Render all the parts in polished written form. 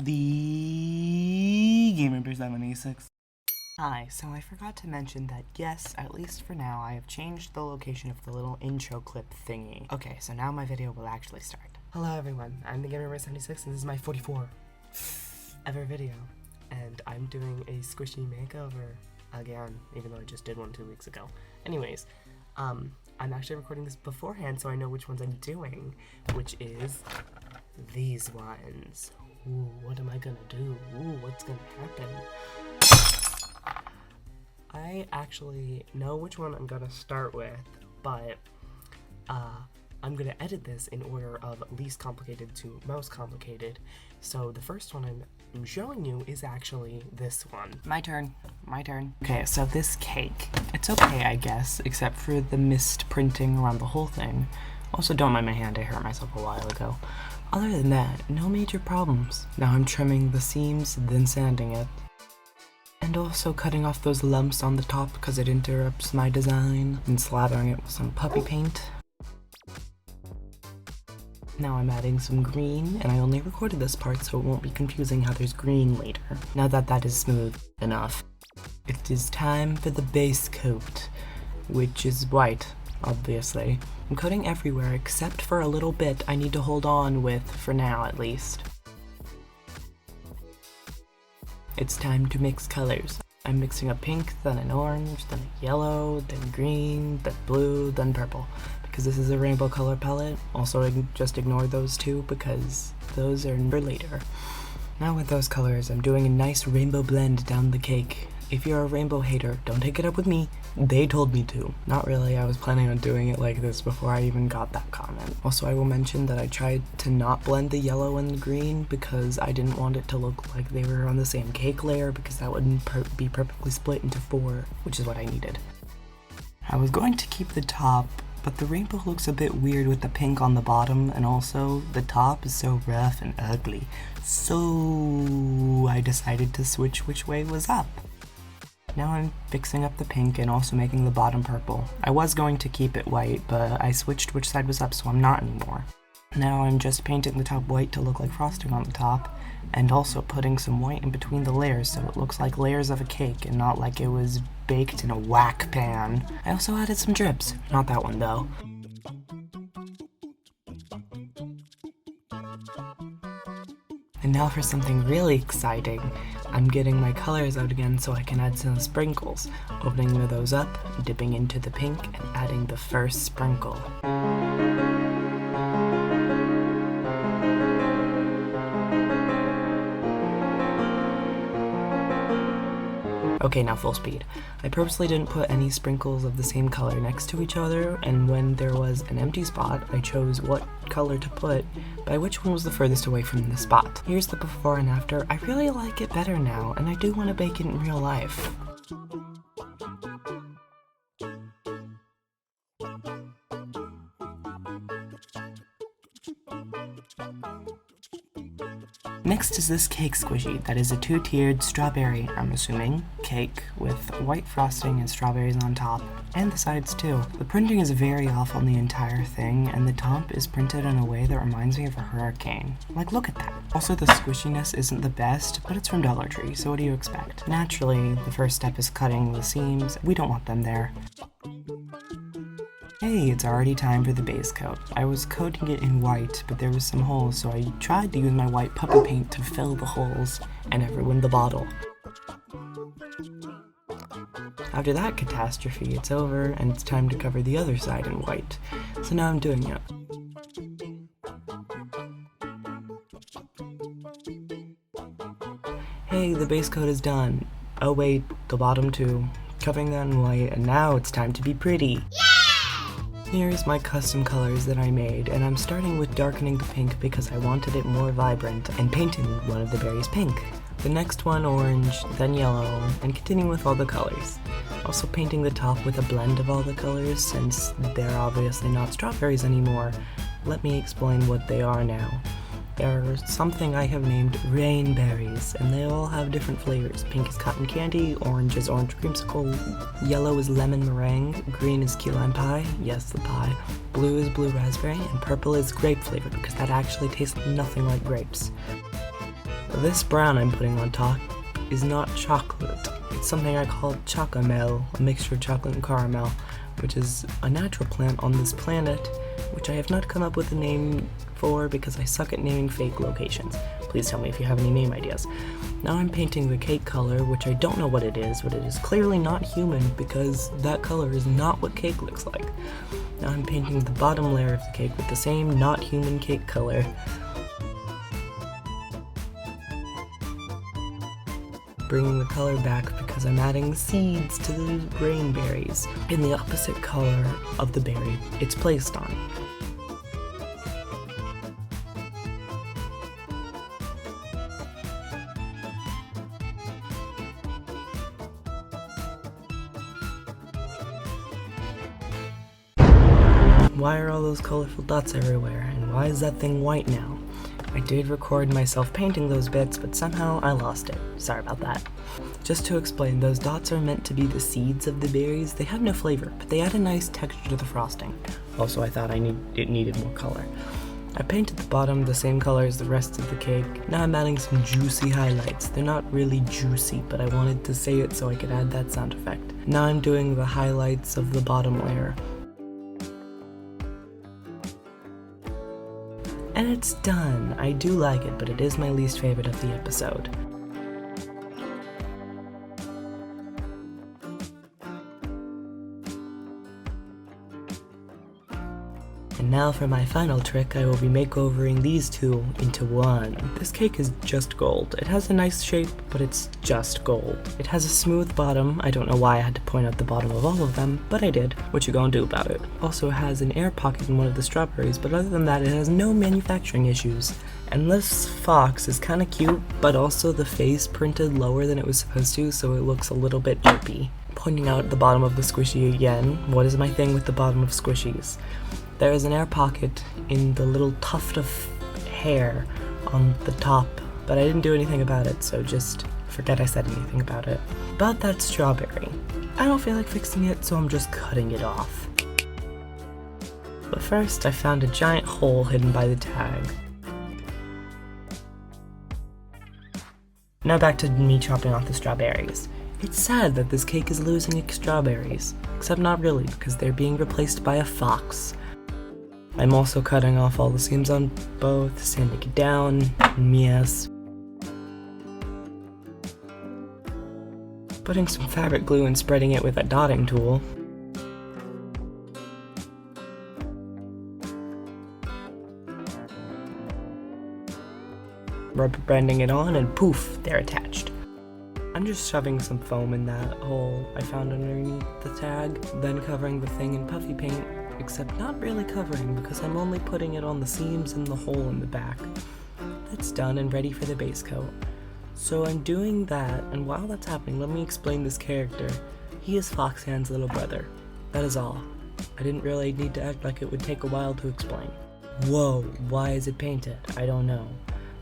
the Gamer 786. Hi, so I forgot to mention that yes, at least for now, I have changed the location of the little intro clip thingy. Okay, so now my video will actually start. Hello everyone, I'm the Gamer 76 and this is my 44th ever video. And I'm doing a squishy makeover again, even though I just did one 2 weeks ago. Anyways, I'm actually recording this beforehand so I know which ones I'm doing, which is these ones. Ooh, what am I gonna do? Ooh, what's gonna happen? I actually know which one I'm gonna start with, but I'm gonna edit this in order of least complicated to most complicated. So the first one I'm showing you is actually this one. My turn. Okay, so this cake, it's okay I guess, except for the mist printing around the whole thing. Also, don't mind my hand, I hurt myself a while ago. Other than that, no major problems. Now I'm trimming the seams, then sanding it. And also cutting off those lumps on the top because it interrupts my design, and slathering it with some puppy paint. Now I'm adding some green, and I only recorded this part so it won't be confusing how there's green later. Now that that is smooth enough, it is time for the base coat, which is white, obviously. I'm coating everywhere except for a little bit I need to hold on with, for now at least. It's time to mix colors. I'm mixing a pink, then an orange, then a yellow, then green, then blue, then purple. Because this is a rainbow color palette. Also, just ignore those two because those are for later. Now with those colors, I'm doing a nice rainbow blend down the cake. If you're a rainbow hater, don't take it up with me. They told me to. Not really, I was planning on doing it like this before I even got that comment. Also, I will mention that I tried to not blend the yellow and the green because I didn't want it to look like they were on the same cake layer because that wouldn't be perfectly split into 4, which is what I needed. I was going to keep the top, but the rainbow looks a bit weird with the pink on the bottom, and also the top is so rough and ugly. So I decided to switch which way was up. Now I'm fixing up the pink and also making the bottom purple. I was going to keep it white, but I switched which side was up so I'm not anymore. Now I'm just painting the top white to look like frosting on the top, and also putting some white in between the layers so it looks like layers of a cake and not like it was baked in a whack pan. I also added some drips, not that one though. And now for something really exciting. I'm getting my colors out again so I can add some sprinkles. Opening those up, dipping into the pink, and adding the first sprinkle. Okay, now full speed. I purposely didn't put any sprinkles of the same color next to each other, and when there was an empty spot, I chose what color to put by which one was the furthest away from the spot. Here's the before and after. I really like it better now, and I do want to bake it in real life. Next is this cake squishy that is a 2-tiered strawberry, I'm assuming, cake with white frosting and strawberries on top, and the sides too. The printing is very off on the entire thing, and the top is printed in a way that reminds me of a hurricane. Like, look at that. Also, the squishiness isn't the best, but it's from Dollar Tree, so what do you expect? Naturally, the first step is cutting the seams. We don't want them there. Hey, it's already time for the base coat. I was coating it in white, but there was some holes, so I tried to use my white puppy paint to fill the holes and ruin the bottle. After that catastrophe, it's over, and it's time to cover the other side in white. So now I'm doing it. Hey, the base coat is done. Oh wait, the bottom too. Covering that in white, and now it's time to be pretty. Here's my custom colors that I made, and I'm starting with darkening the pink because I wanted it more vibrant, and painting one of the berries pink. The next one orange, then yellow, and continuing with all the colors. Also painting the top with a blend of all the colors since they're obviously not strawberries anymore. Let me explain what they are now. They're something I have named rainberries, and they all have different flavors. Pink is cotton candy, orange is orange creamsicle, yellow is lemon meringue, green is key lime pie, yes the pie, blue is blue raspberry, and purple is grape flavor because that actually tastes nothing like grapes. This brown I'm putting on top is not chocolate. It's something I call chocomel, a mixture of chocolate and caramel, which is a natural plant on this planet, which I have not come up with a name for because I suck at naming fake locations. Please tell me if you have any name ideas. Now I'm painting the cake color, which I don't know what it is, but it is clearly not human because that color is not what cake looks like. Now I'm painting the bottom layer of the cake with the same not human cake color. Bringing the color back because I'm adding seeds to the grain berries in the opposite color of the berry it's placed on. Why are all those colorful dots everywhere, and why is that thing white now? I did record myself painting those bits, but somehow I lost it. Sorry about that. Just to explain, those dots are meant to be the seeds of the berries. They have no flavor, but they add a nice texture to the frosting. Also, I thought it needed more color. I painted the bottom the same color as the rest of the cake. Now I'm adding some juicy highlights. They're not really juicy, but I wanted to say it so I could add that sound effect. Now I'm doing the highlights of the bottom layer. And it's done. I do like it, but it is my least favorite of the episode. And now for my final trick, I will be makeovering these two into one. This cake is just gold. It has a nice shape, but it's just gold. It has a smooth bottom. I don't know why I had to point out the bottom of all of them, but I did. What you gonna do about it? Also has an air pocket in one of the strawberries, but other than that, it has no manufacturing issues. And this fox is kinda cute, but also the face printed lower than it was supposed to, so it looks a little bit derpy. Pointing out the bottom of the squishy again, what is my thing with the bottom of squishies? There is an air pocket in the little tuft of hair on the top, but I didn't do anything about it, so just forget I said anything about it. But that strawberry. I don't feel like fixing it, so I'm just cutting it off. But first, I found a giant hole hidden by the tag. Now back to me chopping off the strawberries. It's sad that this cake is losing its strawberries, except not really, because they're being replaced by a fox. I'm also cutting off all the seams on both, sanding it down, yes. Putting some fabric glue and spreading it with a dotting tool. Rubber banding it on and poof, they're attached. I'm just shoving some foam in that hole I found underneath the tag, then covering the thing in puffy paint, except not really covering because I'm only putting it on the seams and the hole in the back. That's done and ready for the base coat. So I'm doing that, and while that's happening, let me explain this character. He is Foxhand's little brother. That is all. I didn't really need to act like it would take a while to explain. Whoa, why is it painted? I don't know.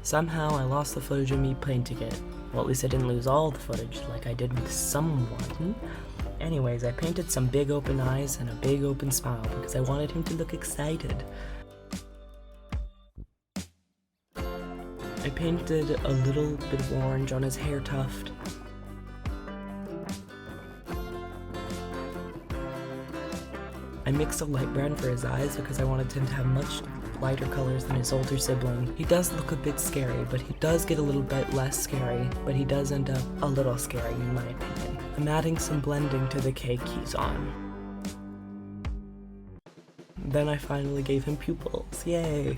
Somehow I lost the footage of me painting it. Well, at least I didn't lose all the footage like I did with someone. Anyways, I painted some big open eyes and a big open smile because I wanted him to look excited. I painted a little bit of orange on his hair tuft. I mixed a light brown for his eyes because I wanted him to have much lighter colors than his older sibling. He does look a bit scary, but he does get a little bit less scary, but he does end up a little scary in my opinion. I'm adding some blending to the cake he's on. Then I finally gave him pupils, yay!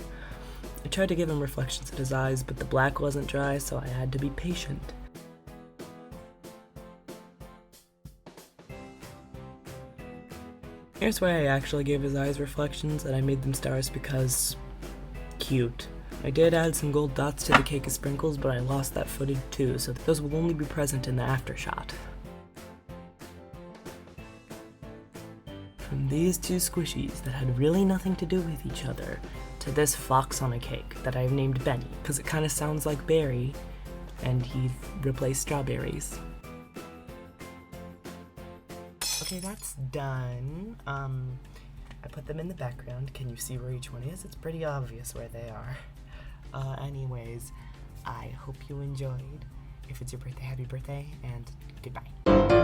I tried to give him reflections in his eyes, but the black wasn't dry, so I had to be patient. Here's where I actually gave his eyes reflections, and I made them stars because cute. I did add some gold dots to the cake as sprinkles, but I lost that footage too, so those will only be present in the after shot. From these two squishies that had really nothing to do with each other, to this fox on a cake that I've named Benny, because it kind of sounds like berry, and he replaced strawberries. Okay, that's done. I put them in the background. Can you see where each one is? It's pretty obvious where they are. Anyways, I hope you enjoyed. If it's your birthday, happy birthday, and goodbye.